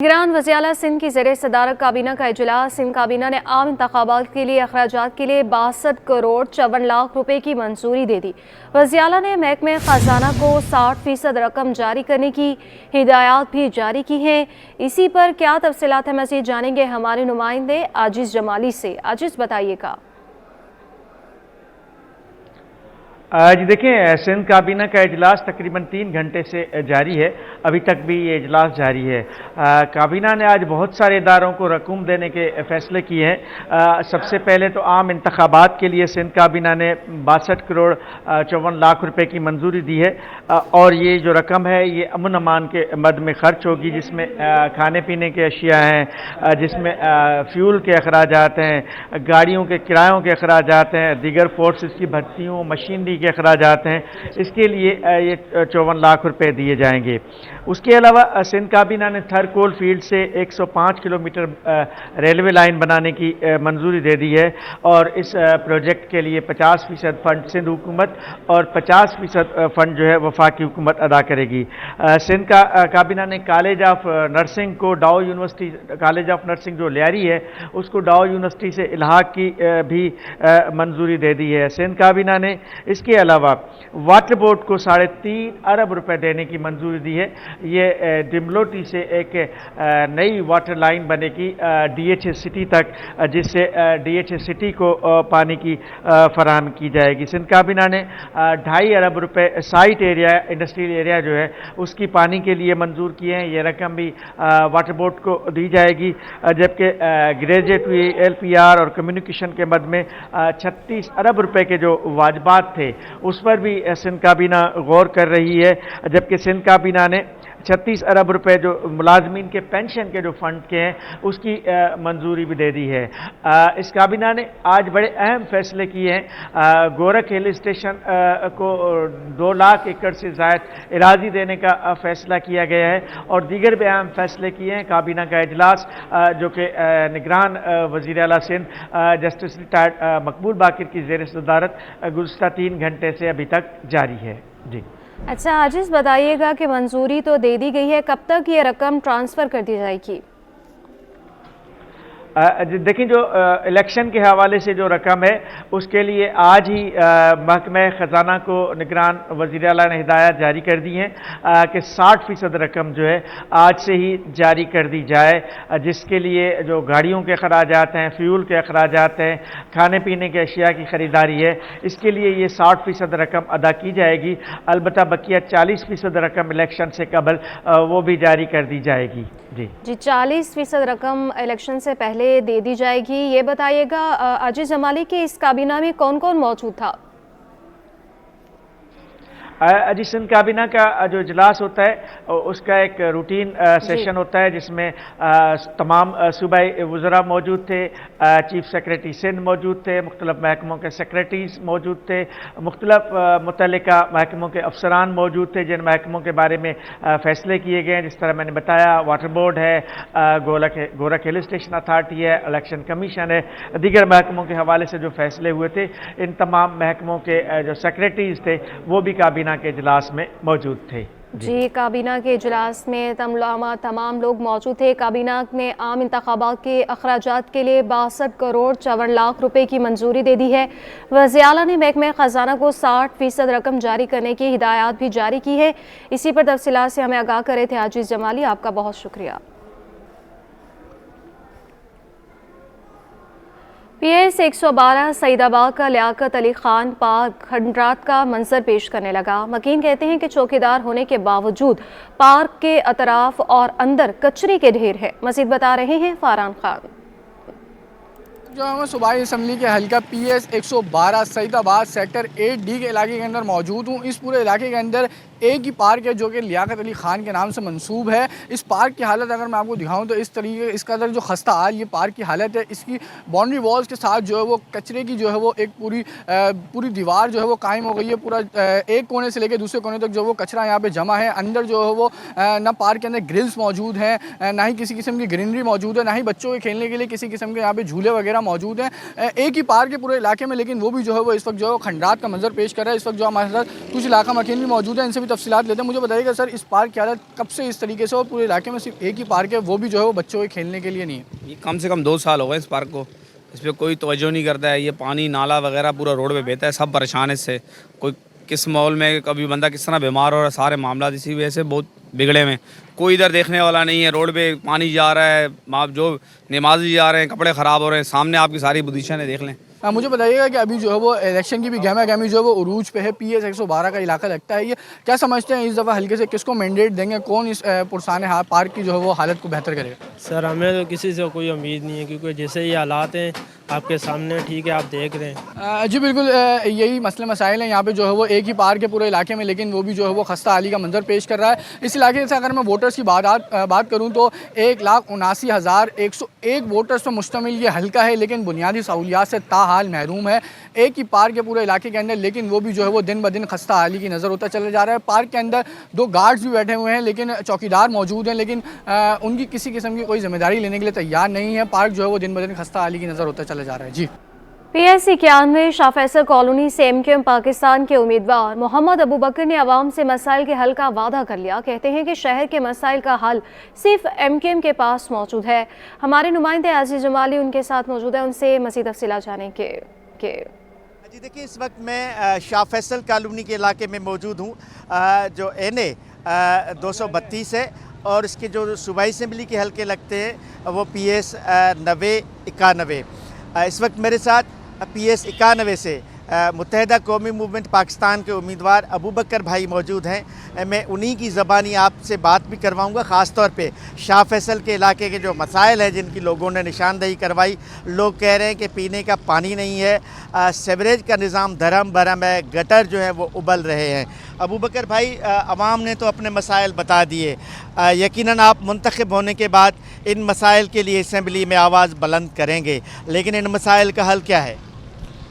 निगरान वज़ीर-ए-आला सिंध की ज़ेर सदारत काबीना का इजलास। सिंध काबीना ने आम इंतखाबात के लिए अखराजात के लिए 62 करोड़ 54 लाख रुपए की मंजूरी दे दी। वज़ीर-ए-आला ने महकमे खजाना को 60% रकम जारी करने की हिदायत भी जारी की हैं। इसी पर क्या तफसीलात है, मज़ीद जानेंगे हमारे नुमाइंदे आजिज़ जमाली से। आजिज़ बताइएगा। जी देखिए, सिंध काबीना का इजलास तकरीबन 3 घंटे से जारी है। अभी तक भी ये इजलास जारी है। काबीना ने आज बहुत सारे इदारों को रकूम देने के फैसले किए हैं। सबसे पहले तो आम इंतखाबात के लिए सिंध काबीना ने 62 करोड़ 54 लाख रुपए की मंजूरी दी है। और ये जो रकम है ये अमन अमान के मद में खर्च होगी, जिसमें खाने पीने के अशिया हैं, जिसमें फ्यूल के अखराजात हैं, गाड़ियों के किरायों के अखराजात हैं, दीगर फोर्सेस की भर्तियों, मशीनरी के अखराजात हैं। इसके लिए ये 54 लाख रुपए दिए जाएंगे। उसके अलावा सिंध काबीना ने थर कोल फील्ड से 105 किलोमीटर रेलवे लाइन बनाने की मंजूरी दे दी है और इस प्रोजेक्ट के लिए 50% फंड सिंध हुकूमत और 50% फंड जो है वफाकी हुकूमत अदा करेगी। सिंध का काबीना ने कॉलेज ऑफ नर्सिंग को डाउ यूनिवर्सिटी, कॉलेज ऑफ नर्सिंग जो लियारी है उसको डाउ यूनिवर्सिटी से इल्हाक की भी मंजूरी दे दी है। सिंध काबीना ने इसके अलावा वाटर बोर्ड को 3.5 अरब रुपए देने की मंजूरी दी है। ये डिमलोटी से एक नई वाटर लाइन बनेगी DHA सिटी तक, जिससे DHA सिटी को पानी की फराहम की जाएगी। सिंध काबीना ने 2.5 अरब रुपए साइट एरिया, इंडस्ट्रियल एरिया जो है उसकी पानी के लिए मंजूर किए हैं। ये रकम भी वाटर बोर्ड को दी जाएगी। जबकि ग्रेजुएट LPR और कम्युनिकेशन के मद में 36 अरब रुपए के जो वाजबात थे उस पर भी सिंध काबीना गौर कर रही है। जबकि सिंध काबीना ने 36 अरब रुपए जो मुलाजमीन के पेंशन के जो फंड के हैं उसकी मंजूरी भी दे दी है। इस काबीना ने आज बड़े अहम फैसले किए हैं। गोरख हिल स्टेशन को 2 लाख एकड़ से ज़ायद इरादी देने का फैसला किया गया है और दीगर भी अहम फैसले किए हैं। काबीना का इजलास जो कि निगरान वज़ीर-ए-आला सिंध जस्टिस रिटायर्ड मकबूल बाकिर की ज़ेर सदारत गुज़श्ता 3 घंटे से अभी तक जारी है। जी अच्छा, आजिज़ बताइएगा कि मंजूरी तो दे दी गई है, कब तक ये रकम ट्रांसफ़र कर दी जाएगी? देखिए, जो इलेक्शन के हवाले से जो रकम है उसके लिए आज ही महकमे ख़जाना को निगरान वज़ीर-ए-आला ने हिदायत जारी कर दी हैं कि 60% रकम जो है आज से ही जारी कर दी जाए, जिसके लिए जो गाड़ियों के अखराजात हैं, फ्यूल के अखराजात हैं, खाने पीने के अशिया की ख़रीदारी है, इसके लिए ये 60% रकम अदा की जाएगी। अलबत्ता बकिया 40% रकम इलेक्शन से कबल वो भी जारी कर दी जाएगी। जी 40% रकम इलेक्शन से पहले दे दी जाएगी। ये बताइएगा आजिज़ जमाली की इस काबीना में कौन कौन मौजूद था? जी, सिंध काबीना का जो इजलास होता है उसका एक रूटीन सेशन होता है जिसमें तमाम सूबाई वज़रा मौजूद थे, चीफ सेक्रेटरी सिंध मौजूद थे, मुख्तलिफ महकमों के सेक्रेटरीज मौजूद थे, मुख्तलिफ मुतल्लिका महकमों के अफसरान मौजूद थे जिन महकमों के बारे में फ़ैसले किए गए हैं। जिस तरह मैंने बताया, वाटर बोर्ड है, गोरख हिल स्टेशन अथॉरिटी है, इलेक्शन कमीशन है, दीगर महकमों के हवाले से जो फ़ैसले हुए थे इन तमाम महकमों के जो सेक्रेटरीज थे वो भी काबीना के इजलास में मौजूद थे। जी, काबीना के इजलास में तमाम लोग मौजूद थे। काबीना ने आम इंतखाबात के अखराजात के लिए 62 करोड़ 54 लाख रुपए की मंजूरी दे दी है। वज़ीर-ए-आला ने महकमे खजाना को 60% रकम जारी करने की हिदायत भी जारी की है। इसी पर तफसीलात से हमें आगाह करे थे आजिज़ जमाली, आपका बहुत शुक्रिया। PS 112 सईदाबाद का लियाकत अली खान पार्क खंडरात का मंजर पेश करने लगा। मकीन कहते हैं कि चौकीदार होने के बावजूद पार्क के अतराफ और अंदर कचरे के ढेर है। मज़ीद बता रहे हैं फारान खान। जो मैं सूबाई असम्बली के हल्का PS 112 सईदाबाद सेक्टर 8D के इलाके के अंदर मौजूद हूँ। इस पूरे इलाके के अंदर एक ही पार्क है जो कि लियाकत अली खान के नाम से मंसूब है। इस पार्क की हालत अगर मैं आपको दिखाऊं तो इस तरीके इसका अंदर जो खस्ता हाल ये पार्क की हालत है। इसकी बाउंड्री वॉल्स के साथ जो है वो कचरे की जो है वो एक पूरी दीवार जो है वो कायम हो गई है। पूरा एक कोने से लेकर दूसरे कोने तक जो वो कचरा यहाँ पे जमा है। अंदर जो है वो ना पार्क के अंदर ग्रिल्स मौजूद हैं, ना ही किसी किस्म की ग्रीनरी मौजूद है, ना ही बच्चों के खेलने के लिए किसी किस्म के यहाँ पे झूले वगैरह मौजूद हैं। एक ही पार्क है पूरे इलाके में, लेकिन वो भी जो है वो इस वक्त जो है खंडात का मंजर पेश कर रहा है। इस वक्त जो हमारे साथ कुछ इलाका मकीन भी मौजूद है, इनसे भी तफसीलात लेते हैं। मुझे बताइएगा सर, इस पार्क की हालत कब से इस तरीके से, और पूरे इलाके में सिर्फ एक ही पार्क है, वो भी जो है वो बच्चों के खेलने के लिए नहीं है? ये कम से कम 2 साल हो गए इस पार्क को, इस पर कोई तवज्जो नहीं करता है। ये पानी नाला वगैरह पूरा रोड पे बहता है, सब परेशान है इससे। कोई किस माहौल में कभी बंदा किस तरह बीमार हो रहा है, सारे मामला इसी वजह से बहुत बिगड़े में। कोई इधर देखने वाला नहीं है, रोड पे पानी जा रहा है, आप जो नमाजी जा रहे हैं, कपड़े ख़राब हो रहे हैं, सामने आपकी सारी पोजीशन है, देख लें। मुझे बताइएगा कि अभी जो है वो इलेक्शन की भी गहमा गहमी जो है वो उरूज पे है, PS 112 का इलाका लगता है ये, क्या समझते हैं इस दफ़ा हल्के से किसको मैंडेट देंगे, कौन इस पुरसान पार्क की जो है वो हालत को बेहतर करेगा? सर हमें तो किसी से कोई उम्मीद नहीं है, क्योंकि जैसे ये हालात हैं आपके सामने, ठीक है, आप देख रहे हैं। जी बिल्कुल, यही मसले मसाइल हैं यहाँ पे जो है वो एक ही पार्क है पूरे इलाके में, लेकिन वो भी जो है वो खस्ता हाली का मंजर पेश कर रहा है। इस इलाके से अगर मैं वोटर्स की बात करूँ तो 1,79,101 वोटर्स पर मुश्तमिल ये हल्का है, लेकिन बुनियादी सहूलियात से ताहाल महरूम है। एक ही पार्क है पूरे इलाके के अंदर, लेकिन वो भी जो है वो दिन ब दिन खस्ता हाली की नज़र होता चला जा रहा है। पार्क के अंदर 2 गार्ड्स भी बैठे हुए हैं, लेकिन चौकीदार मौजूद हैं, लेकिन उनकी किसी किस्म की कोई जिम्मेदारी लेने के लिए तैयार नहीं है। पार्क जो है वो दिन ब दिन खस्ता हाली की नज़र होता चला जा रहा है। जी PS 91 शाह फैसल कॉलोनी से MKM पाकिस्तान के उम्मीदवार मोहम्मद अबू बकर ने आवाम से मसाइल के हल का वादा कर लिया। कहते हैं कि शहर के मसाइल का हल सिर्फ MKM के पास मौजूद है। हमारे नुमाइंदे आज़िज़ जमाली उनके साथ मौजूद है, उनसे मज़ीद तफसीलात जाने के जी देखिए, इस वक्त मैं शाह फैसल कॉलोनी के इलाके में मौजूद हूँ, जो NA 232 है, और इसके जो सूबाई असम्बली के हल्के लगते हैं वो PS 90-91। इस वक्त मेरे साथ PS 91 से मुत्तहिदा कौमी मूवमेंट पाकिस्तान के उम्मीदवार अबू बकर भाई मौजूद हैं। मैं उन्हीं की ज़बानी आपसे बात भी करवाऊंगा, ख़ास तौर पे शाह फैसल के इलाके के जो मसाइल हैं जिनकी लोगों ने निशानदेही करवाई। लोग कह रहे हैं कि पीने का पानी नहीं है, सीवरेज का निज़ाम धर्म भरम है, गटर जो है वो उबल रहे हैं। अबू बकर भाई, अवाम ने तो अपने मसाइल बता दिए, यकीनन आप मुंतखब होने के बाद इन मसाइल के लिए असम्बली में आवाज़ बुलंद करेंगे, लेकिन इन मसाइल का हल क्या है?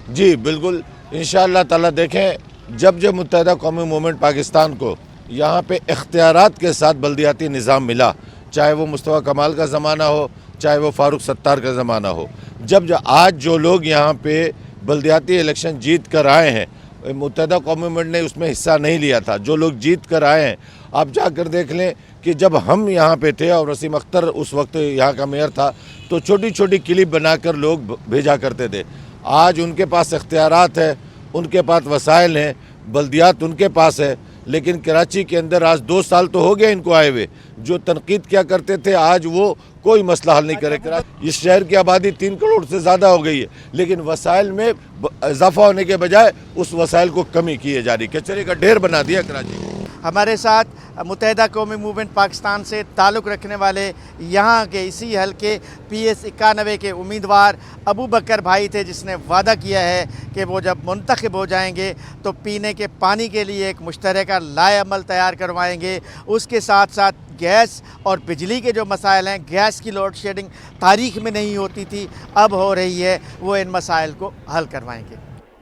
जी बिल्कुल, इंशाअल्लाह ताला। देखें, जब मुत्तहिदा कौमी मूवमेंट पाकिस्तान को यहाँ पे इख्तियारात के साथ बल्दियाती निज़ाम मिला, चाहे वो मुस्तफ़ा कमाल का ज़माना हो, चाहे वो फ़ारूक सत्तार का ज़माना हो, जब आज जो लोग यहाँ पे बल्दियाती इलेक्शन जीत कर आए हैं, मुत्तहिदा कौमी मूवमेंट ने उसमें हिस्सा नहीं लिया था, जो लोग जीत कर आए हैं, आप जाकर देख लें कि जब हम यहाँ पे थे और वसीम अख्तर उस वक्त यहाँ का मेयर था, तो छोटी छोटी क्लिप बनाकर लोग भेजा करते थे। आज उनके पास इख्तियारात है, उनके पास वसाइल हैं, बल्दियात उनके पास है, लेकिन कराची के अंदर आज 2 साल तो हो गए इनको आए हुए। जो तनकीद क्या करते थे, आज वो कोई मसला हल नहीं करे। इस शहर की आबादी 3 करोड़ से ज़्यादा हो गई है, लेकिन वसाइल में इजाफा होने के बजाय उस वसाइल को कमी किए जा रही, कचरे का ढेर बना दिया कराची। हमारे साथ मुत्तहिदा कौमी मूवमेंट पाकिस्तान से ताल्लुक़ रखने वाले यहाँ के इसी हल्के PS 91 के उम्मीदवार अबू बकर भाई थे, जिसने वादा किया है कि वो जब मुंतखब हो जाएंगे तो पीने के पानी के लिए एक मुश्तरका लाएअमल तैयार करवाएंगे। उसके साथ साथ गैस और बिजली के जो मसाइल हैं, गैस की लोड शेडिंग तारीख़ में नहीं होती थी, अब हो रही है, वो इन मसाइल को हल करवाएंगे।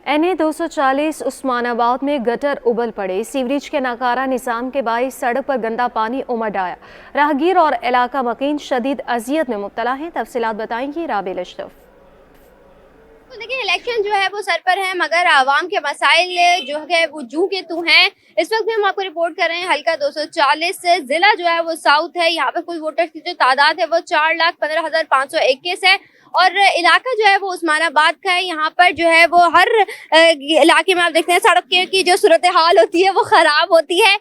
NA 240 उस्मानाबाद में गटर उबल पड़े। सीवरेज के नाकारा निज़ाम के बाइस सड़क पर गंदा पानी उमड़ आया। राहगीर और इलाका मकीन शदीद अजियत में मुब्तला हैं। तफसीलात बताएंगी राबिल अशरफ। देखिए, इलेक्शन जो है वो सर पर है, मगर आवाम के मसाइल जो है वो जू के तू हैं। इस वक्त भी हम आपको रिपोर्ट कर रहे हैं हल्का 240 से। जिला जो है वो साउथ है। यहाँ पर कुल वोटर्स की जो तादाद है वो 4,15,521 है, और इलाका जो है वो उस्मानाबाद का है। यहाँ पर जो है वो हर इलाके में आप देखते हैं सड़क की जो सूरत हाल होती है वो ख़राब होती है,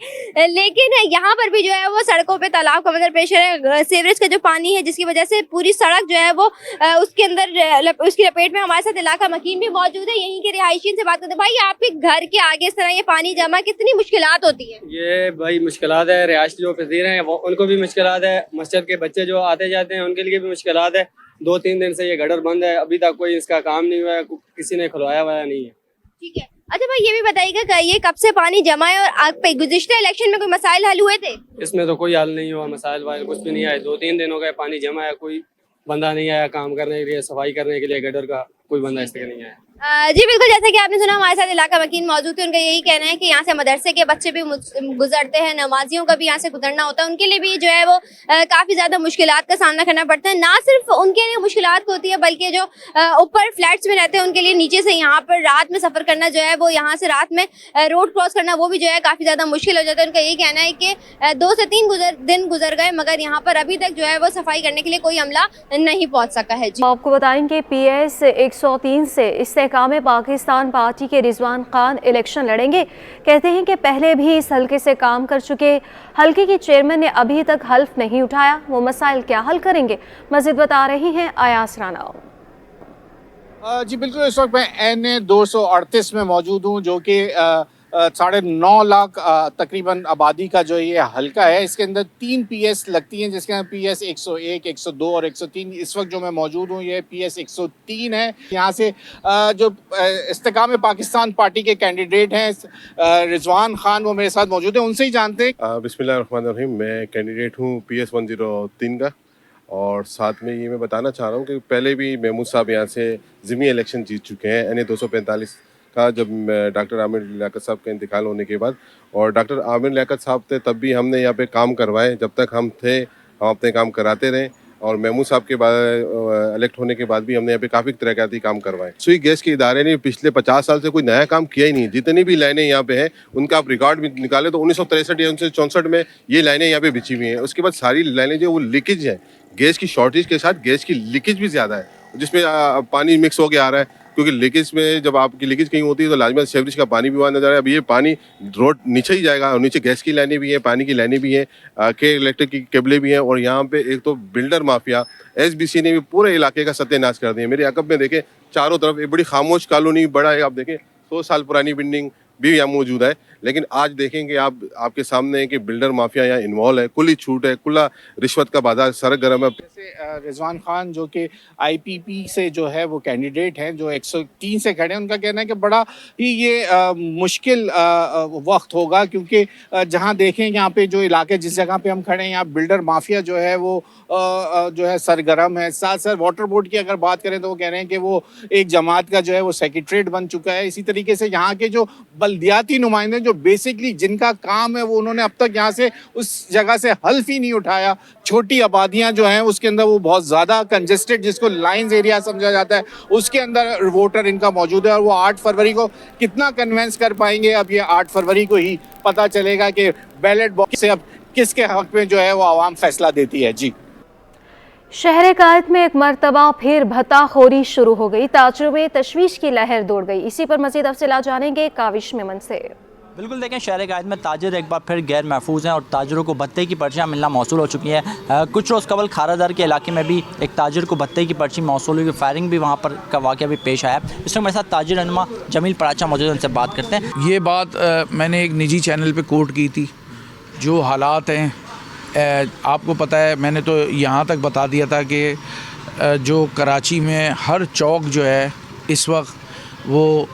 लेकिन यहाँ पर भी जो है वो सड़कों पे तालाब का मंजर पेश है। सीवरेज का जो पानी है जिसकी वजह से पूरी सड़क जो है वो उसके अंदर उसकी लपेट में। हमारे साथ इलाका मकीन भी मौजूद है, यहीं के रिहायशीन से बात करते हैं। भाई, आपके घर के आगे इस तरह ये पानी जमा, कितनी मुश्किलात होती है? ये भाई मुश्किलात है, रिहायशी जो पसीर हैं उनको भी मुश्किलात है, मस्जिद के बच्चे जो आते जाते हैं उनके लिए भी मुश्किलात है। 2-3 दिन से ये गटर बंद है, अभी तक कोई इसका काम नहीं हुआ है, किसी ने खुलवाया हुआ नहीं है। ठीक है, अच्छा भाई, ये भी बताइएगा ये कब से पानी जमा है, और आप पे गुज़िश्ता इलेक्शन में कोई मसाइल हल हुए थे? इसमें तो कोई हल नहीं हुआ, मसाइल वाइल कुछ भी नहीं आए। 2-3 दिन हो गए पानी जमा है, कोई बंदा नहीं आया काम करने के लिए, सफाई करने के लिए गटर का कोई बंदा इस तरह नहीं आया। जी बिल्कुल, जैसे कि आपने सुना हमारे साथ इलाका वकील मौजूद थे, उनका यही कहना है कि यहाँ से मदरसे के बच्चे भी गुजरते हैं, नमाजियों का भी यहाँ से गुजरना होता है, उनके लिए भी जो है वो काफ़ी ज़्यादा मुश्किलात का सामना करना पड़ता है। ना सिर्फ उनके लिए मुश्किलात होती है, बल्कि जो ऊपर फ्लैट्स में रहते हैं उनके लिए नीचे से यहाँ पर रात में सफ़र करना जो है वो यहाँ से रात में रोड क्रॉस करना वो भी जो है काफ़ी ज़्यादा मुश्किल हो जाता है। उनका यही कहना है कि 2 से 3 दिन गुजर गए, मगर यहाँ पर अभी तक जो है वो सफाई करने के लिए कोई अमला नहीं पहुँच सका है। जी आपको बताएंगे PS 103 से इस्तेहकाम पाकिस्तान पार्टी के रिजवान खान इलेक्शन लड़ेंगे। कहते हैं कि पहले भी इस हल्के से काम कर चुके हल्के की चेयरमैन ने अभी तक हल्फ नहीं उठाया, वो मसाइल क्या हल करेंगे, मजीद बता रही हैं आयास राना। जी बिल्कुल, इस वक्त मैं NA 238 में मौजूद हूँ, जो कि 9.5 लाख तकरीबन आबादी का जो ये हल्का है। इसके अंदर 3 PS लगती हैं, जिसके अंदर PS 101, 102 और 103। इस वक्त जो मैं मौजूद हूँ ये PS 103 है। यहाँ से जो इस्तेकाम पाकिस्तान पार्टी के कैंडिडेट हैं रिजवान खान, वो मेरे साथ मौजूद हैं, उनसे ही जानते हैं। बिस्मिल्लाहिर्रहमानिर्रहीम, मैं कैंडिडेट हूँ PS 103 का, और साथ में ये मैं बताना चाह रहा हूँ कि पहले भी महमूद साहब यहाँ से ज़िमनी इलेक्शन जीत चुके हैं NA 245 का, जब डॉक्टर आमिर लियाकत साहब का इंतकाल होने के बाद। और डॉक्टर आमिर लियाकत साहब थे तब भी हमने यहाँ पे काम करवाए, जब तक हम थे हम अपने काम कराते रहे। और महमूद साहब के बाद इलेक्ट होने के बाद भी हमने यहाँ पे काफ़ी तरक्याती काम करवाए। सुई गैस के इदारे ने पिछले 50 साल से कोई नया काम किया ही नहीं। जितनी भी लाइनें यहाँ पे हैं उनका आप रिकॉर्ड भी निकालें तो 1963 या 1964 में ये लाइनें यहाँ पे बिछी हुई हैं। उसके बाद सारी लाइनें जो वो लीकेज है, गैस की शॉर्टेज के साथ गैस की लीकेज भी ज़्यादा है, जिसमें पानी मिक्स होकर आ रहा है। क्योंकि लीकेज में जब आपकी लीकेज कहीं होती है तो लाजमी सीवरेज का पानी भी वहाँ नजर आ रहा है। अब ये पानी रोड नीचे ही जाएगा, और नीचे गैस की लाइनें भी हैं, पानी की लाइनें भी हैं, के इलेक्ट्रिक की केबलें भी हैं। और यहाँ पे एक तो बिल्डर माफिया SBC ने भी पूरे इलाके का सत्यानाश कर दिया। मेरे अकब में देखें चारों तरफ एक बड़ी खामोश कॉलोनी बड़ा है, आप देखें 100 साल पुरानी बिल्डिंग भी यहाँ मौजूद है। लेकिन आज देखेंगे आपके सामने है कि बिल्डर माफिया यहाँ इन्वॉल्व है, खुली छूट है, खुला रिश्वत का बाजार सरगर्म है। जैसे रिजवान खान जो कि IPP से जो है वो कैंडिडेट हैं, जो 103 से खड़े हैं, उनका कहना है कि बड़ा ही ये मुश्किल वक्त होगा, क्योंकि जहाँ देखें यहाँ पे जो इलाके जिस जगह पे हम खड़े हैं यहाँ बिल्डर माफिया जो है वो जो है सरगर्म है। साथ साथ वाटर बोर्ड की अगर बात करें तो वो कह रहे हैं कि वो एक जमात का जो है वो सेक्रेटरीट बन चुका है। इसी तरीके से यहाँ के जो बल्दियाती नुमाइंदे जो बेसिकली जिनका काम है वो उन्होंने अब तक यहाँ से उस जगह से हल्फ ही नहीं उठाया। छोटी आबादियाँ जो हैं उसके अंदर वो बहुत ज़्यादा कंजेस्टेड, जिसको लाइंस एरिया समझा जाता है, उसके अंदर वोटर इनका मौजूद है। और वो 8 फरवरी को कितना कन्वेंस कर पाएंगे, अब ये 8 फरवरी को ही पता चलेगा कि बैलेट बॉक्स से अब किसके हक में जो है वो आवाम फैसला देती है। जी शहर कायद में एक मरतबा फिर भत्ताखोरी शुरू हो गई, ताजरों में तशवीश की लहर दौड़ गई। इसी पर मजीद तफसीलात जानेंगे काविश मेमन से। बिल्कुल, देखें शहर कायद में ताजर एक बार फिर गैर महफूज हैं और ताजरों को भत्ते की पर्चियाँ मिलना मौसूल हो चुकी हैं। कुछ रोज़ कबल खारादार के इलाके में भी एक ताजर को भत्ते की पर्ची मौसूल हुई, फायरिंग भी वहाँ पर का वाक़या भी पेश आया। इस वक्त मेरे साथ ताजर रहनुमा जमील पराचा मौजूद, उनसे बात करते हैं। ये बात मैंने एक निजी चैनल पर कोट की थी। जो हालात हैं आपको पता है, मैंने तो यहाँ तक बता दिया था कि जो कराची में हर चौक जो है इस वक्त वो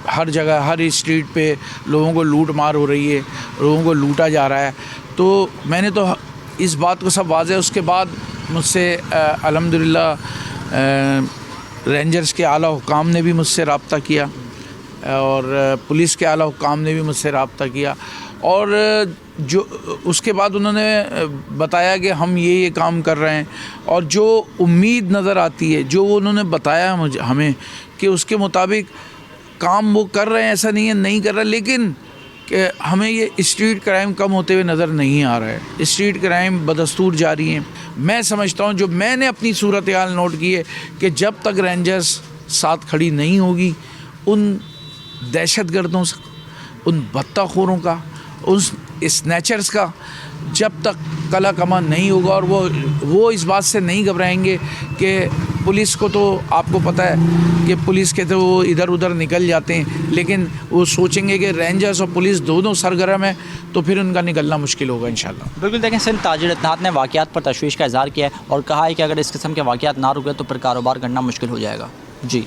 हर जगह हर स्ट्रीट पे लोगों को लूट मार हो रही है, लोगों को लूटा जा रहा है। तो मैंने तो इस बात को सब वाज़ेह, उसके बाद मुझसे अल्हम्दुलिल्लाह रेंजर्स के आला हुकाम ने भी मुझसे रब्ता किया और पुलिस के आला हुकाम ने भी मुझसे रब्ता किया, और जो उसके बाद उन्होंने बताया कि हम ये काम कर रहे हैं। और जो उम्मीद नज़र आती है, जो उन्होंने बताया मुझे हमें कि उसके मुताबिक काम वो कर रहे हैं, ऐसा नहीं है नहीं कर रहा, लेकिन कि हमें ये स्ट्रीट क्राइम कम होते हुए नज़र नहीं आ रहा है। स्ट्रीट क्राइम बदस्तूर जारी हैं। मैं समझता हूँ, जो मैंने अपनी सूरत हाल नोट की है कि जब तक रेंजर्स साथ खड़ी नहीं होगी, उन दहशतगर्दों से, उन भत्ताखोरों का, उस स्नैचर्स का जब तक कला कमा नहीं होगा, और वो इस बात से नहीं घबराएंगे कि पुलिस को, तो आपको पता है कि पुलिस के तो वो इधर उधर निकल जाते हैं, लेकिन वो सोचेंगे कि रेंजर्स और पुलिस दोनों सरगर्म है, तो फिर उनका निकलना मुश्किल होगा इंशाल्लाह। बिल्कुल, देखें सिंध ताजिर इत्तेहाद ने वाक़यात पर तशवीश का इज़हार किया है और कहा है कि अगर इस किस्म के वाक़यात ना रुके तो फिर कारोबार करना मुश्किल हो जाएगा। जी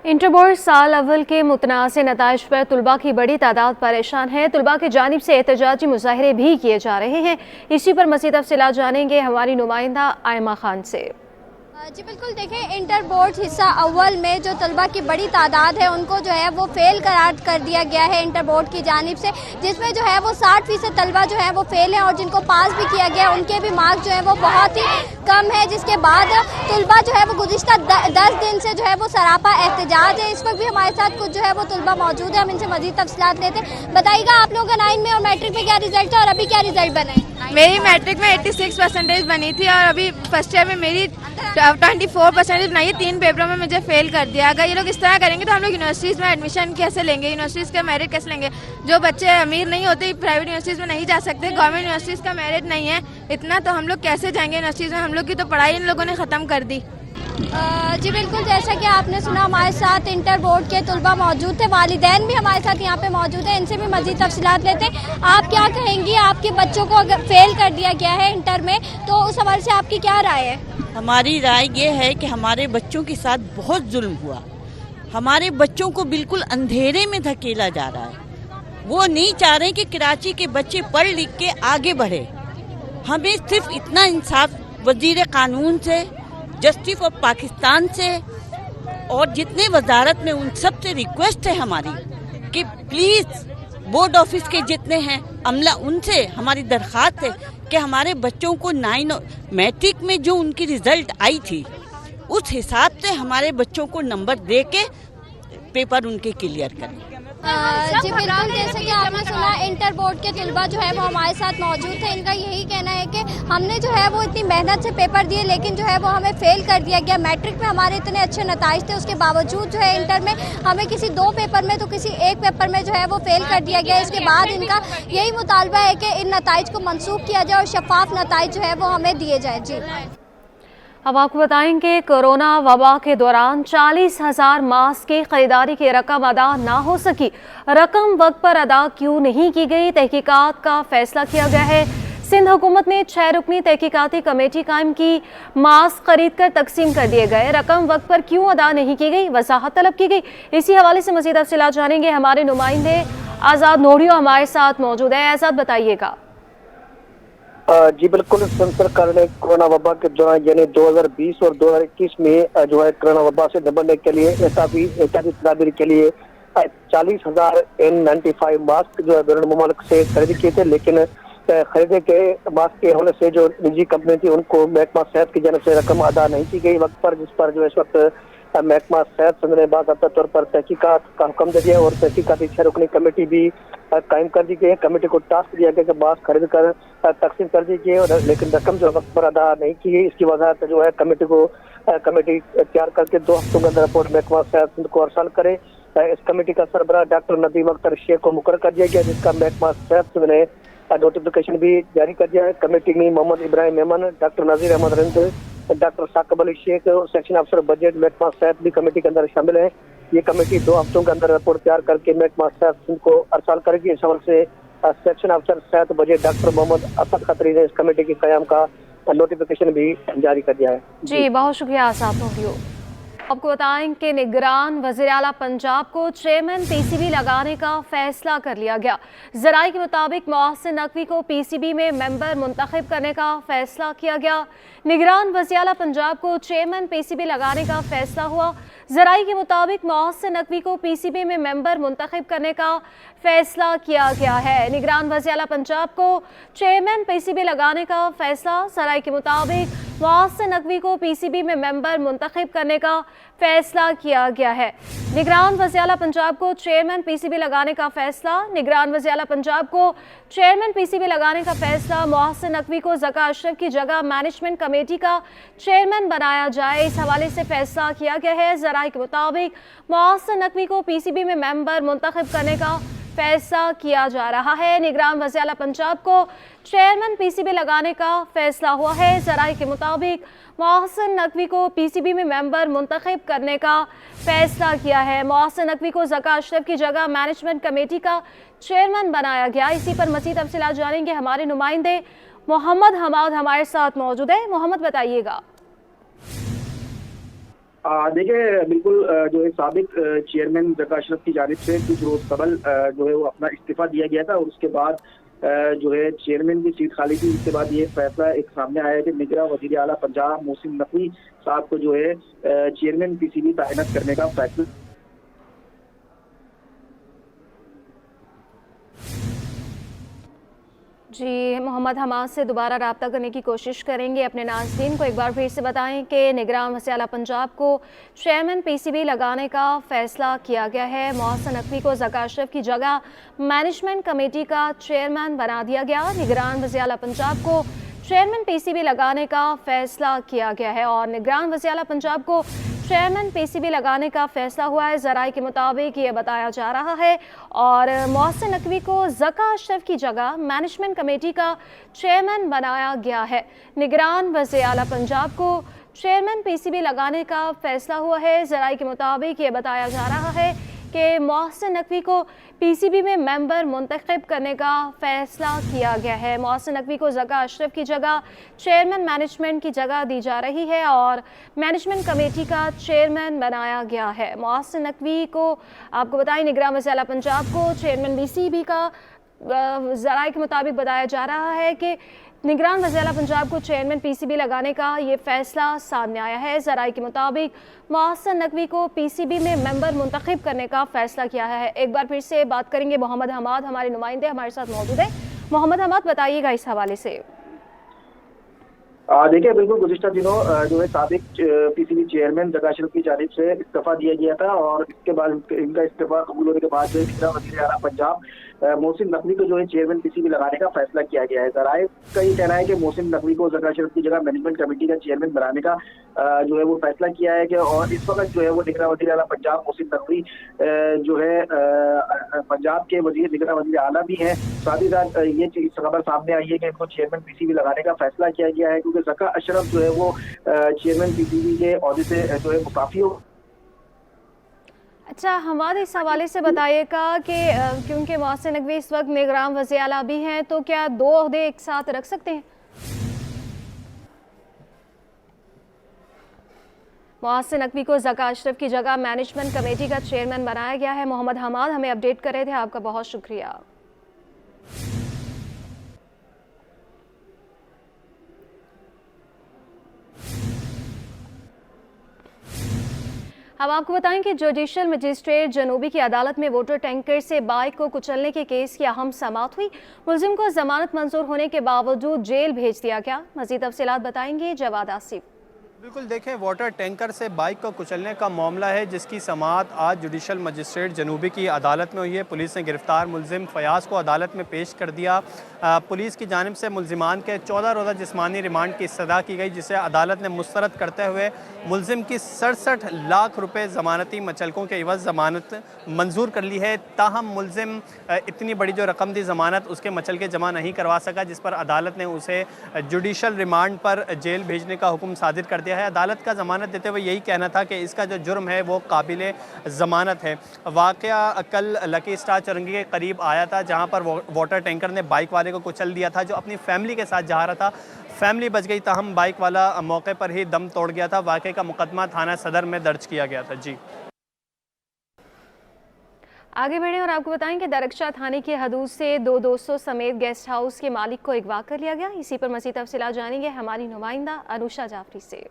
इंटरबोर्ड साल अव्वल के मुतनाज़ नताइज पर तुलबा की बड़ी तादाद परेशान है। तुलबा की जानिब से एहतजाजी मुजाहरे भी किए जा रहे हैं। इसी पर मज़ीद तफसीलात जानेंगे हमारी नुमाइंदा आयमा खान से। जी बिल्कुल, देखें इंटर बोर्ड हिस्सा अव्वल में जो तलबा की बड़ी तादाद है उनको जो है वो फेल करार कर दिया गया है इंटर बोर्ड की जानिब से, जिसमें जो है वो 60% तलबा जो है वो फेल हैं और जिनको पास भी किया गया उनके भी मार्क्स जो है वो बहुत ही कम है, जिसके बाद तलबा जो है वो गुज़िश्ता 10 दिन से जो है वो सरापा एहतजाज है। इस वक्त भी हमारे साथ कुछ जो है वो तलबा मौजूद है, हम इनसे मज़ीद तफसीलात लेते हैं। बताइएगा आप लोगों का 9 में और मैट्रिक में क्या रिजल्ट है और अभी क्या रिजल्ट बना है? मेरी मैट्रिक में 86% बनी थी और अभी फर्स्ट ईयर में मेरी 24% बनाई है। 3 पेपरों में मुझे फेल कर दिया। अगर ये लोग इस तरह करेंगे तो हम लोग यूनिवर्सिटीज़ में एडमिशन कैसे लेंगे, यूनिवर्सिटीज़ का मेरिट कैसे लेंगे? जो बच्चे अमीर नहीं होते प्राइवेट यूनिवर्सिटीज़ में नहीं जा सकते, गवर्नमेंट यूनिवर्सिटीज़ का मेरिट नहीं है इतना, तो हम लोग कैसे जाएंगे यूनिवर्सिटीज़ में? हम लोग की तो पढ़ाई इन लोगों ने ख़त्म कर दी। जी बिल्कुल, जैसा कि आपने सुना हमारे साथ इंटर बोर्ड के तलबा मौजूद थे, वालिदैन भी हमारे साथ यहाँ पे मौजूद हैं, इनसे भी मज़ीद तफसीलात लेते हैं। आप क्या कहेंगी, आपके बच्चों को अगर फेल कर दिया गया है इंटर में तो उस हवाले से आपकी क्या राय है? हमारी राय ये है कि हमारे बच्चों के साथ बहुत जुल्म हुआ, हमारे बच्चों को बिल्कुल अंधेरे में धकेला जा रहा है। वो नहीं चाह रहे कि कराची के बच्चे पढ़ लिख के आगे बढ़े। हमें सिर्फ इतना इंसाफ वजीर कानून से, जस्टिस ऑफ पाकिस्तान से और जितने वजारत में उन सब से रिक्वेस्ट है हमारी कि प्लीज़ बोर्ड ऑफिस के जितने हैं अमला, उनसे हमारी दरख्वास्त है कि हमारे बच्चों को 9 मैट्रिक में जो उनकी रिज़ल्ट आई थी उस हिसाब से हमारे बच्चों को नंबर दे के पेपर उनके क्लियर करें। जी बिल्कुल, जैसे कि आपने सुना इंटर बोर्ड के तलबा जो है वो हमारे साथ मौजूद थे। इनका यही कहना है कि हमने जो है वो इतनी मेहनत से पेपर दिए लेकिन जो है वो हमें फेल कर दिया गया। मैट्रिक में हमारे इतने अच्छे नताइज थे, उसके बावजूद जो है इंटर में हमें किसी 2 पेपर में तो किसी 1 पेपर में जो है वो फेल कर दिया गया। इसके बाद इनका यही मुतालबा है कि इन नताइज को मनसूख किया जाए और शफाफ नताइज जो है वो हमें दिए जाए। जी अब आपको बताएंगे कोरोना वबा के दौरान 40,000 मास्क की खरीदारी की रकम अदा ना हो सकी। रकम वक्त पर अदा क्यों नहीं की गई, तहकीकात का फैसला किया गया है। सिंध हुकूमत ने 6 रुकनी तहकीकाती कमेटी कायम की, मास्क खरीद कर तकसीम कर दिए गए। रकम वक्त पर क्यों अदा नहीं की गई, वजाहत तलब की गई। इसी हवाले से मज़ीद तफसीलात जानेंगे। हमारे नुमाइंदे आज़ाद नोडियो हमारे साथ मौजूद है। आज़ाद, बताइएगा। जी बिल्कुल, सरकार ने कोरोना वबा के दौरान यानी 2020 और 2021 में जो है कोरोना वबा से निपटने के लिए एहतियाती तदाबीर के लिए 40,000 N95 मास्क जो है बैरून मुमालिक से खरीद किए थे, लेकिन खरीदे के मास्क के होने से जो निजी कंपनी थी उनको महकमा सेहत की जानब से रकम अदा नहीं की गई वक्त पर, जिस पर जो इस वक्त महकमा सेहत संघ ने बाकायदा तौर पर तहकीकात का हुक्म दे दिया और तहकीकाती 6 रुकनी कमेटी भी कायम कर दी गई है। कमेटी को टास्क दिया गया कि मास्क खरीद कर तकसीम कर दी गई, और लेकिन रकम जो वक्त पर अदा नहीं की गई। इसकी वजाहत जो है कमेटी तैयार करके 2 हफ्तों के अंदर रिपोर्ट महकमा सेहत सिंध को अरसाल करे। इस कमेटी का सरबराह डॉक्टर नदीम अख्तर शेख को मुकर्रर कर दिया गया, जिसका महकमा सेहत सिंध ने नोटिफिकेशन भी जारी कर दिया है। कमेटी में Mohammad Ibrahim Memon, doctor Nazir Ahmad Rind, doctor Saqib Ali Sheikh, section अफसर बजट महकमा सेहत भी कमेटी के अंदर शामिल है। ये कमेटी 2 हफ्तों के अंदर रिपोर्ट तैयार करके महकमा सेहत सिंध को अरसाल करेगी। इस हवाले से सेक्शन अफसर सेहत बजट डॉक्टर मोहम्मद असद खत्री ने इस कमेटी के कयाम का नोटिफिकेशन भी जारी कर दिया है। जी बहुत शुक्रिया आज़ाद नोडियो। आपको बताएं कि निगरान वज़ीर आला पंजाब को चेयरमैन पीसीबी लगाने का फैसला कर लिया गया। ज़राए के मुताबिक मोहसिन नकवी को पीसीबी में मेंबर मुंतखब करने का फैसला किया गया। निगरान वज़ीर आला पंजाब को चेयरमैन पीसीबी लगाने का फैसला हुआ। ज़राए के मुताबिक मोहसिन नकवी को पीसीबी में मेंबर मुंतखब करने का फैसला किया गया है। निगरान वज़ीर आला पंजाब को चेयरमैन पीसीबी लगाने का फैसला। ज़राए के मुताबिक मोहसिन नकवी को पीसीबी में मेंबर मुंतखब करने का फैसला किया गया है। निगरान वज़ीर आला पंजाब को चेयरमैन पीसीबी लगाने का फैसला। निगरान वज़ीर आला पंजाब को चेयरमैन पीसीबी लगाने का फैसला। मोहसिन नकवी को ज़का अशरफ की जगह मैनेजमेंट कमेटी का चेयरमैन बनाया जाए, इस हवाले से फैसला किया गया है। ज़राए के मुताबिक मोहसिन नकवी को पीसीबी में मेंबर मुंतखब करने का फैसला किया जा रहा है। निगरान वज़ीर आला पंजाब को चेयरमैन पीसीबी लगाने का फैसला हुआ है। ज़राए के मुताबिक मोहसिन नकवी को पीसीबी में मेंबर मुंतखब करने का फैसला किया है। मोहसिन नकवी को ज़का अशरफ की जगह मैनेजमेंट कमेटी का चेयरमैन बनाया गया। इसी पर मज़ीद तफसीलात जानेंगे। हमारे नुमाइंदे मोहम्मद हमाद हमारे साथ मौजूद है। मोहम्मद, बताइएगा। देखिए, बिल्कुल जो है साबिक चेयरमैन ज़का अशरफ की जानिब से कुछ रोज़ कबल जो है वो अपना इस्तीफ़ा दिया गया था और उसके बाद जो है चेयरमैन की सीट खाली थी। इसके बाद ये फैसला एक सामने आया कि निगरान वज़ीर आला पंजाब मोहसिन नकवी साहब को जो है चेयरमैन पीसीबी तैनात करने का फैसला। जी, मोहम्मद हमाद से दोबारा रब्ता करने की कोशिश करेंगे। अपने नाज़रीन को एक बार फिर से बताएं कि निगरान वज़ीर आला पंजाब को चेयरमैन पीसीबी लगाने का फ़ैसला किया गया है। मोहसिन नकवी को ज़का अशरफ की जगह मैनेजमेंट कमेटी का चेयरमैन बना दिया गया। निगरान वज़ीर आला पंजाब को चेयरमैन पीसीबी लगाने का फ़ैसला किया गया है और निगरान वज़ीर आला पंजाब को चेयरमैन पीसीबी लगाने का फैसला हुआ है। ज़राए के मुताबिक ये बताया जा रहा है और मोहसिन नकवी को ज़का अशरफ की जगह मैनेजमेंट कमेटी का चेयरमैन बनाया गया है। निगरान वज़ीर आला पंजाब को चेयरमैन पीसीबी लगाने का फैसला हुआ है। ज़राए के मुताबिक ये बताया जा रहा है कि मोहसिन नकवी को पीसीबी में मेंबर मुंतखब करने का फैसला किया गया है। मोहसिन नकवी को ज़का अशरफ की जगह चेयरमैन मैनेजमेंट की जगह दी जा रही है और मैनेजमेंट कमेटी का चेयरमैन बनाया गया है। मोहसिन नकवी को आपको बताएं निगरान वज़ीर आला पंजाब को चेयरमैन पीसीबी का ज़राए के मुताबिक बताया जा रहा है कि निगरान वज़ीर आला पंजाब को चेयरमैन पीसीबी लगाने का ये फैसला सामने आया है। ज़राए के मुताबिक मोहसिन नकवी को पीसीबी में मेंबर मुंतखब करने का फैसला किया है। एक बार फिर से बात करेंगे मोहम्मद हमाद, हमारे नुमाइंदे हमारे साथ मौजूद है। मोहम्मद हमाद, बताइएगा इस हवाले से। देखिए बिल्कुल गुज़िश्ता दिनों जो है साबिक पीसीबी चेयरमैन ज़का अशरफ की जानिब से इस्तीफ़ा दिया गया था और इसके बाद इनका इस्तीफ़ा कबूल होने के बाद जो है निगरान वज़ीर आला पंजाब मोहसिन नकवी को जो है चेयरमैन पीसीबी लगाने का फैसला किया गया है। ज़राए का ये कहना है कि मोहसिन नकवी को ज़का अशरफ की जगह मैनेजमेंट कमेटी का चेयरमैन बनाने का जो है वो फैसला किया है कि और इस वक्त जो है वो निगरान वज़ीर आला पंजाब मोहसिन नकवी जो है पंजाब के वज़ीर निगरान वज़ीर आला भी हैं। साथ ही साथ ये चीज़ खबर सामने आई है कि इनको चेयरमैन पीसीबी लगाने का फैसला किया गया है क्योंकि ज़का अशरफ जो है वो चेयरमैन पीसीबी के ओहदे से जो है मुस्ताफ़ी हो। अच्छा, हमारे इस हवाले से बताइएगा कि क्योंकि मोहसिन नकवी इस वक्त निगरान वज़ीर आला भी हैं तो क्या दो ओहदे एक साथ रख सकते हैं? मोहसिन नकवी को ज़का अशरफ की जगह मैनेजमेंट कमेटी का चेयरमैन बनाया गया है। मोहम्मद हमाद हमें अपडेट कर रहे थे, आपका बहुत शुक्रिया। हम आपको बताएं कि जुडिशल मजिस्ट्रेट जनूबी की अदालत में वोटर टैंकर से बाइक को कुचलने के केस की अहम समाअत हुई। मुलजिम को जमानत मंजूर होने के बावजूद जेल भेज दिया गया। मज़ीद तफसीलात बताएंगे जवाद आसिफ। बिल्कुल, देखें वाटर टैंकर से बाइक को कुचलने का मामला है जिसकी समाअत आज जुडिशल मजिस्ट्रेट जनूबी की अदालत में हुई है। पुलिस ने गिरफ्तार मुलजिम फयाज को अदालत में पेश कर दिया। पुलिस की जानिब से मुलजिमान के 14 रोज़ा जिस्मानी रिमांड की इस्तदा की गई जिसे अदालत ने मुस्तरद करते हुए मुलजिम की 67 लाख रुपए ज़मानती मचलकों के इवज़ ज़मानत मंजूर कर ली है। ताहम मुलजिम इतनी बड़ी जो रकम दी ज़मानत उसके मचलके जमा नहीं करवा सका जिस पर अदालत ने उसे जुडिशल रिमांड पर जेल भेजने का हुक्म सादिर कर दिया है। अदालत का ज़मानत देते हुए यही कहना था कि इसका जो जुर्म है वो काबिल ज़मानत है। वाक़या कल लकी स्टार चुरंगी के करीब आया था जहां पर वाटर टैंकर ने बाइक वाले को कुचल दिया था जो अपनी फैमिली के साथ जा रहा था। फैमिली बच गई, ताहम बाइक वाला मौके पर ही दम तोड़ गया था। वाक़े का मुकदमा थाना सदर में दर्ज किया गया था। जी आगे बढ़ें और आपको बताएं कि दरख्शा थाने की हदूद से 2 दोस्तों समेत गेस्ट हाउस के मालिक को अगवा कर लिया गया। इसी पर मज़ीद तफसीलात जानेंगे हमारी नुमाइंदा अनुषा जाफरी से।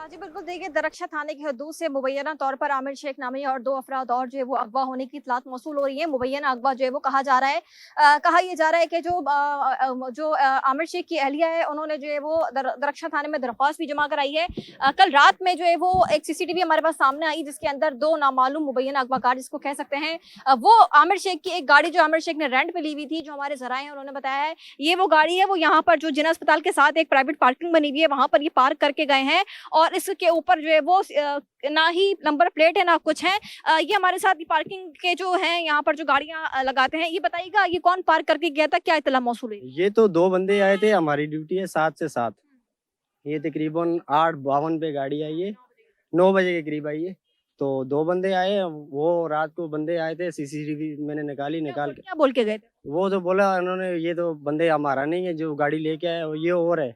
जी बिल्कुल, देखिए दरख्शा थाने की हदूद से मुबैना तौर पर आमिर शेख नामी और 2 अफराद और जो है वो अगवा होने की इतलात मौसूल हो रही है। मुबैना अगवा जो है वो कहा जा रहा है कहा यह जा रहा है कि जो आमिर शेख की अहलिया है उन्होंने जो है वो दरख्शा थाने में दरख्वास्त भी जमा कराई है। कल रात में जो है वो एक CCTV हमारे पास सामने आई जिसके अंदर 2 नामालूम मुबैना अगवाकार जिसको कह सकते हैं वो आमिर शेख की एक गाड़ी जो आमिर शेख ने रेंट पे ली हुई थी, जो हमारे ज़राए हैं उन्होंने बताया है ये वो गाड़ी है। वो यहाँ पर जो जिना अस्पताल के साथ एक प्राइवेट पार्किंग बनी हुई है वहाँ पर ये पार्क करके गए हैं और इसके ऊपर जो है वो ना ही नंबर प्लेट है ना कुछ है। ये हमारे साथ पार्किंग के जो हैं यहाँ पर जो गाड़ियाँ लगाते हैं, ये बताइएगा ये कौन पार्क करके गया था, क्या इत्तला मौसूल है? ये तो 2 बंदे आए थे, हमारी ड्यूटी है 7 से 7। ये तकरीबन 8:52 पे गाड़ी आई है, 9 बजे के करीब आई है। तो 2 बंदे आए, वो रात को बंदे आए थे। CCTV मैंने निकाल के क्या बोल के गए थे? वो तो बोला उन्होंने ये तो बंदे हमारा नहीं है, जो गाड़ी लेके आए ये और है।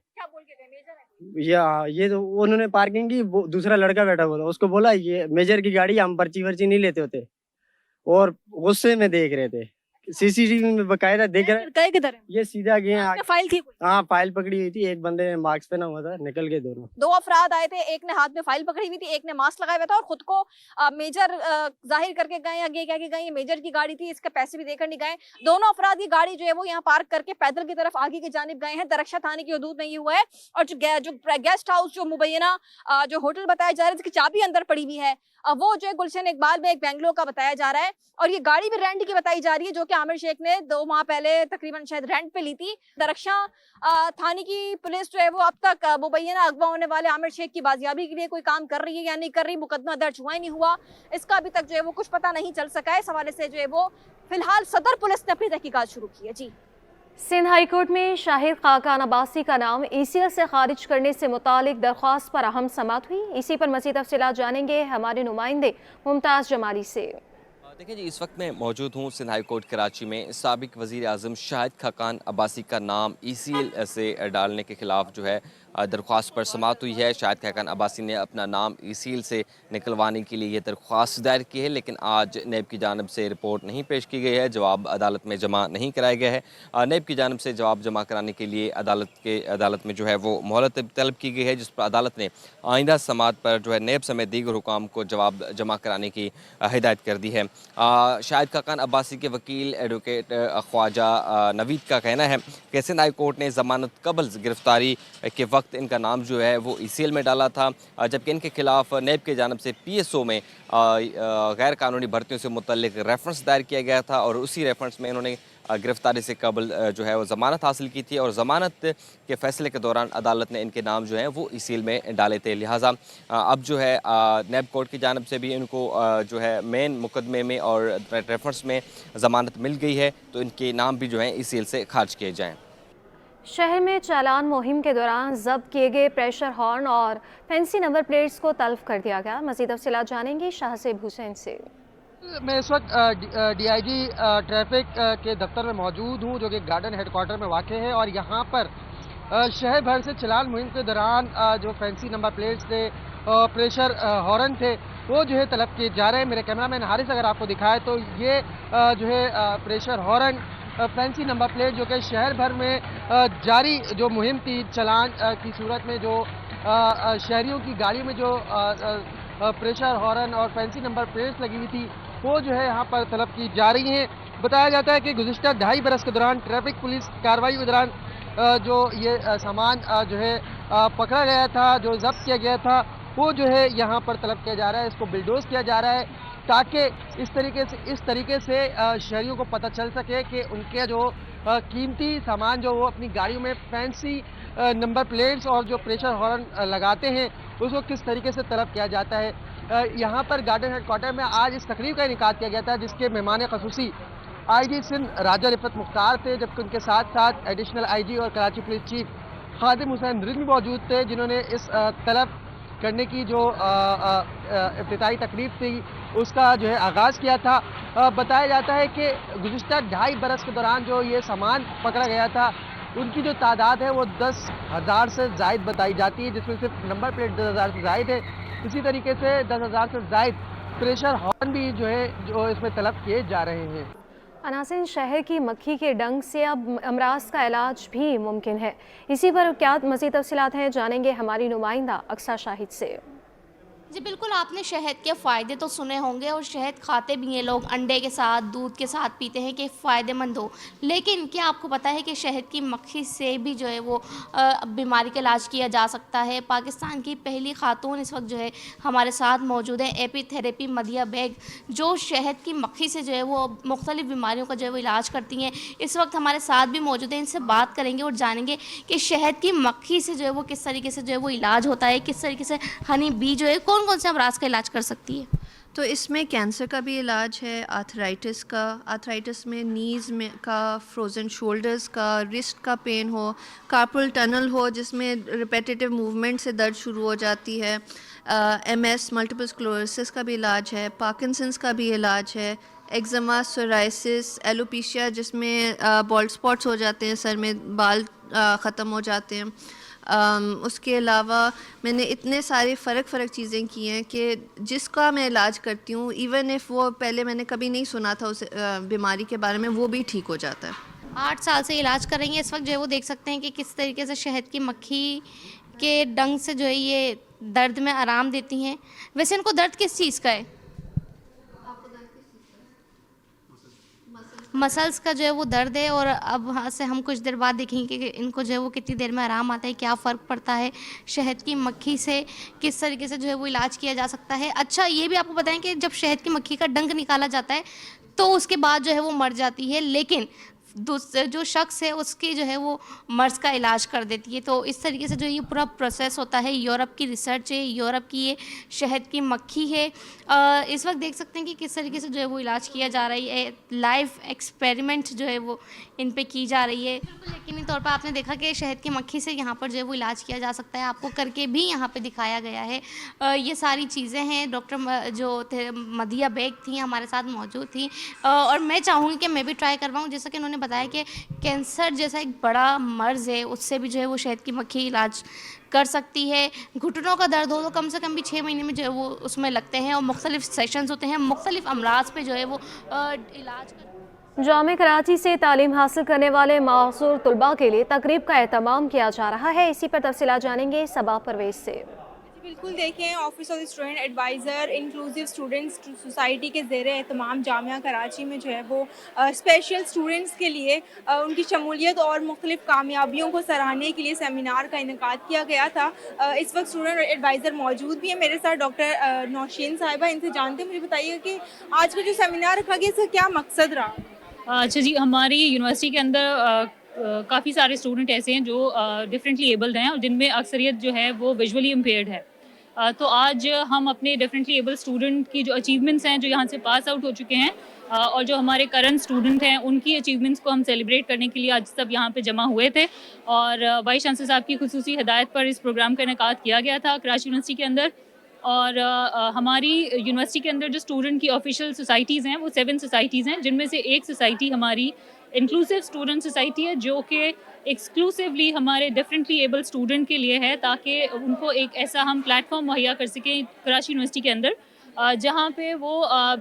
ये तो उन्होंने पार्किंग की, दूसरा लड़का बैठा हुआ था उसको बोला ये मेजर की गाड़ी, हम पर्ची वर्ची नहीं लेते होते और गुस्से में देख रहे थे। सीसीटीवी में बकायदा देख रहे हैं। गए किधर है? ये सीधा गए हैं क्या फाइल थी कोई? हाँ, फाइल पकड़ी हुई थी, एक बंदे ने मास्क पहना हुआ था, निकल गए दोनों। दो अफराद आए थे, एक ने हाथ में फाइल पकड़ी हुई थी, एक ने मास्क लगाया हुआ था और खुद को मेजर जाहिर करके गए, आगे क्या के गए, ये मेजर की गाड़ी थी, इसके पैसे भी देकर नहीं गए। दोनों अफराद की गाड़ी जो है वो यहाँ पार्क करके पैदल की तरफ आगे की जानिब गए हैं। दरक्षा थाने की हदूद में ये हुआ है। और जो गेस्ट हाउस जो मुबैना जो होटल बताया जा रहा है जिसकी चाबी अंदर पड़ी हुई है, वो जो है गुलशन इकबाल में एक बेंगलोर का बताया जा रहा है। और ये गाड़ी भी रेंट की बताई जा रही है जो कि आमिर शेख ने 2 माह पहले तकरीबन शायद रेंट पे ली थी। दरक्षा थाने की पुलिस जो है वो अब तक मुबैना अगवा होने वाले आमिर शेख की बाजियाबी के लिए कोई काम कर रही है या नहीं कर रही, मुकदमा दर्ज हुआ ही नहीं हुआ, इसका अभी तक जो है वो कुछ पता नहीं चल सका है। इस हवाले से जो है वो फिलहाल सदर पुलिस ने अपनी तहकीकात शुरू की है। जी, सिंध हाई कोर्ट में शाहिद खाकान अब्बासी का नाम ECL से खारिज करने से मुतालिक दरख्वास्त पर अहम समाअत हुई। इसी पर मज़ीद तफसीलात जानेंगे हमारे नुमाइंदे मुमताज़ जमाली से। देखिए जी, इस वक्त मैं मौजूद हूँ सिंध हाई कोर्ट कराची में। साबिक वज़ीर आज़म शाहिद खाकान अब्बासी का नाम ECL से डालने के खिलाफ जो है दरख्वास्त पर समाअत हुई है। शाहिद खाकान अब्बासी ने अपना नाम ECL से निकलवाने के लिए ये दरख्वास्त दायर की है, लेकिन आज नेब की जानिब से रिपोर्ट नहीं पेश की गई है, जवाब अदालत में जमा नहीं कराया गया है। नेब की जानिब से जवाब जमा कराने के लिए अदालत में जो है वो मोहलत तलब की गई है, जिस पर अदालत ने आइंदा समाअत पर जो है नेब समेत दीगर हुकाम को जवाब जमा कराने की हिदायत कर दी है। शाहिद खाकान अब्बासी के वकील एडवोकेट ख्वाजा नवीद का कहना है कि सिंध हाई कोर्ट ने ज़मानत कबल गिरफ्तारी के वक्त इनका नाम जो है वो ECL में डाला था, जबकि इनके खिलाफ नेब की जानिब से PSO में गैर कानूनी भर्तियों से मुतल्लिक रेफरेंस दायर किया गया था और उसी रेफरेंस में इन्होंने गिरफ्तारी से कबल जो है वो ज़मानत हासिल की थी और ज़मानत के फ़ैसले के दौरान अदालत ने इनके नाम जो हैं वो ECL में डाले थे। लिहाजा अब जो है नेब कोर्ट की जानिब से भी इनको जो है मेन मुकदमे में और रेफरेंस में ज़मानत मिल गई है, तो इनके नाम भी जो हैं ECL से खारिज किए जाएँ। शहर में चालान मुहिम के दौरान जब्त किए गए प्रेशर हॉर्न और फैंसी नंबर प्लेट्स को तल्फ कर दिया गया। मज़ीद तफसीलात जानेंगे शाहसेब हुसैन से। मैं इस वक्त DIG ट्रैफिक के दफ्तर में मौजूद हूँ जो कि गार्डन हेडक्वार्टर में वाक़ है और यहाँ पर शहर भर से चालान मुहिम के दौरान जो फैंसी नंबर प्लेट्स थे, प्रेशर हॉर्न थे, वो जो है तलब किए जा रहे हैं। मेरे कैमरामैन हारिस अगर आपको दिखाए तो ये जो है pressure horn fancy number plate जो कि शहर भर में जारी जो मुहिम थी चालान की सूरत में, जो शहरियों की गाड़ियों में जो प्रेशर हॉर्न और फैंसी नंबर प्लेट्स लगी हुई थी वो जो है यहाँ पर तलब की जा रही हैं। बताया जाता है कि गुज़िश्ता 2.5 बरस के दौरान ट्रैफिक पुलिस कार्रवाई के दौरान जो ये सामान जो है पकड़ा गया था, जो जब्त किया गया था, वो जो है यहाँ पर तलब किया जा रहा है, इसको बिल्डोज किया जा रहा है ताकि इस तरीके से शहरियों को पता चल सके कि उनके जो कीमती सामान जो वो अपनी गाड़ियों में फैंसी नंबर प्लेट्स और जो प्रेशर हॉर्न लगाते हैं उसको किस तरीके से तलब किया जाता है। यहाँ पर गार्डन हेडक्वार्टर में आज इस तकरीब का इनेकाद किया गया था जिसके मेहमान ख़ुसूसी IG सिंध राजा रिफत मुख्तार थे, जबकि उनके साथ साथ एडिशनल IG और कराची पुलिस चीफ खादिम हुसैन रिजवी मौजूद थे, जिन्होंने इस तलब करने की जो इफ्तिताई तकरीब थी उसका जो है आगाज़ किया था। बताया जाता है कि गुज़िश्ता 2.5 बरस के दौरान जो ये सामान पकड़ा गया था उनकी जो तादाद है वो 10,000 से ज़ायद बताई जाती है, जिसमें सिर्फ नंबर प्लेट 10,000 से ज़ायद है। इसी तरीके से 10,000 से ज़ायद प्रेशर हॉर्न भी जो है जो इसमें तलब किए जा रहे हैं। अनासिन, शहर की मक्खी के डंग से अब अमराज का इलाज भी मुमकिन है। इसी पर क्या मज़ीद तफसीलात हैं जानेंगे हमारी नुमाइंदा अक्सा शाहिद से। जी बिल्कुल, आपने शहद के फ़ायदे तो सुने होंगे और शहद खाते भी हैं लोग, अंडे के साथ, दूध के साथ पीते हैं कि फ़ायदेमंद हो। लेकिन क्या आपको पता है कि शहद की मक्खी से भी जो है वो बीमारी का इलाज किया जा सकता है। पाकिस्तान की पहली खातून इस वक्त जो है हमारे साथ मौजूद है, एपीथेरेपी मदिया बेग, जो शहद की मक्खी से जो है वो मुख्तलिफ़ बीमारियों का जो है वो इलाज करती हैं। इस वक्त हमारे साथ भी मौजूद हैं, इनसे बात करेंगे और जानेंगे कि शहद की मक्खी से जो है वो किस तरीके से जो है वो इलाज होता है, किस तरीके से हनी बी जो है कौन से अमराज का इलाज कर सकती है। तो इसमें कैंसर का भी इलाज है, आर्थराइटिस का, आर्थराइटिस में नीज़ में का, फ्रोज़न शोल्डर्स का, रिस्ट का पेन हो, कार्पल टनल हो जिसमें रिपेटिटिव मूवमेंट से दर्द शुरू हो जाती है, MS मल्टीपल स्क्लेरोसिस का भी इलाज है, पार्किंसंस का भी इलाज है, एक्जिमा, सोराइसिस, एलोपेशिया जिसमें बॉल्ड स्पॉट्स हो जाते हैं, सर में बाल ख़त्म हो जाते हैं, उसके अलावा मैंने इतने सारे फ़र्क चीज़ें की हैं कि जिसका मैं इलाज करती हूँ, इवन इफ़ वो पहले मैंने कभी नहीं सुना था उस बीमारी के बारे में, वो भी ठीक हो जाता है। 8 साल से इलाज कर रही हैं। इस वक्त जो है वो देख सकते हैं कि किस तरीके से शहद की मक्खी के डंक से जो है ये दर्द में आराम देती हैं। वैसे इनको दर्द किस चीज़ का है? मसल्स का जो है वो दर्द है। और अब वहाँ से हम कुछ देर बाद देखेंगे कि इनको जो है वो कितनी देर में आराम आता है, क्या फ़र्क पड़ता है शहद की मक्खी से, किस तरीके से जो है वो इलाज किया जा सकता है। अच्छा, ये भी आपको बताएं कि जब शहद की मक्खी का डंक निकाला जाता है तो उसके बाद जो है वो मर जाती है, लेकिन जो शख्स है उसकी जो है वो मर्ज़ का इलाज कर देती है। तो इस तरीके से जो ये पूरा प्रोसेस होता है। यूरोप की रिसर्च है, यूरोप की ये शहद की मक्खी है। इस वक्त देख सकते हैं कि किस तरीके से जो है वो इलाज किया जा रही है। लाइव एक्सपेरिमेंट जो है वो इन पे की जा रही है। बिल्कुल यकीनी तौर पर आपने देखा कि शहद की मक्खी से यहाँ पर जो है वो इलाज किया जा सकता है, आपको करके भी यहाँ पे दिखाया गया है। ये सारी चीज़ें हैं। डॉक्टर जो थे मदिया बेग थी हमारे साथ मौजूद थी, और मैं चाहूँगी कि मैं भी ट्राई करवाऊँ। जैसा कि उन्होंने बताया कि कैंसर जैसा एक बड़ा मर्ज़ है, उससे भी जो है वो शहद की मक्खी इलाज कर सकती है। घुटनों का दर्द हो तो कम से कम भी 6 महीने में जो है वो उसमें लगते हैं, और मुख्तलिफ सेशंस होते हैं, मुख्तलिफ अमराज पे जो है वो इलाज जामे कराची से तालीम हासिल करने वाले मासूर तलबा के लिए तकरीब का एहतमाम किया जा रहा है। इसी पर तफसीलात जानेंगे सबा परवेज से। बिल्कुल देखें, office of student adviser inclusive students society के ज़ेर एहतमाम जामिया कराची में जो है वो स्पेशल स्टूडेंट्स के लिए उनकी शमूलियत और मुख्तलिफ कामयाबियों को सराहने के लिए सेमिनार का इनेकाद किया गया था। इस वक्त स्टूडेंट एडवाइज़र मौजूद भी है मेरे साथ, डॉक्टर नौशीन साहिबा। इनसे जानते हैं, मुझे बताइए कि आज का जो सेमिनार रखा गया इसका क्या मकसद रहा? अच्छा जी, हमारी यूनिवर्सिटी के अंदर काफ़ी सारे स्टूडेंट ऐसे हैं जो डिफरेंटली एबल्ड हैं और जिनमें अक्सरियत जो है वो विजुअली इम्पेयर्ड है। तो आज हम अपने डिफरेंटली एबल स्टूडेंट की जो अचीवमेंट्स हैं, जो यहाँ से पास आउट हो चुके हैं, और जो हमारे करंट स्टूडेंट हैं, उनकी अचीवमेंट्स को हम सेलिब्रेट करने के लिए आज सब यहाँ पे जमा हुए थे। और वाइस चांसलर साहब की खुसूसी हिदायत पर इस प्रोग्राम का इनेकाद किया गया था कराची यूनिवर्सिटी के अंदर। और हमारी यूनिवर्सिटी के अंदर जो स्टूडेंट की ऑफिशियल सोसाइटीज़ हैं वो 7 सोसाइटीज़ हैं, जिनमें से एक सोसाइटी हमारी इंक्लूसिव स्टूडेंट सोसाइटी है, जो कि एक्सक्लूसिवली हमारे डिफरेंटली एबल स्टूडेंट के लिए है, ताकि उनको एक ऐसा हम प्लेटफॉर्म मुहैया कर सकें कराची यूनिवर्सिटी के अंदर, जहाँ पे वो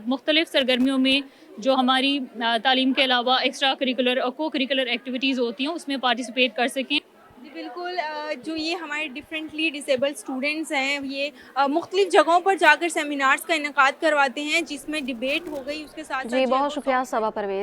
मुख्तलिफ सरगर्मियों में जो हमारी तालीम के अलावा एक्स्ट्रा करिकुलर और को करिकुलर एक्टिविटीज़ होती हैं उसमें पार्टिसिपेट कर सकें। बिल्कुल, जो ये हमारे डिफरेंटली डिसेबल्ड स्टूडेंट्स हैं ये मुख्तलिफ जगहों पर जाकर सेमिनार्स का इनेकाद करवाते हैं, जिसमें डिबेट हो गई, उसके साथ जी बहुत शुक्रिया सबा परवेज।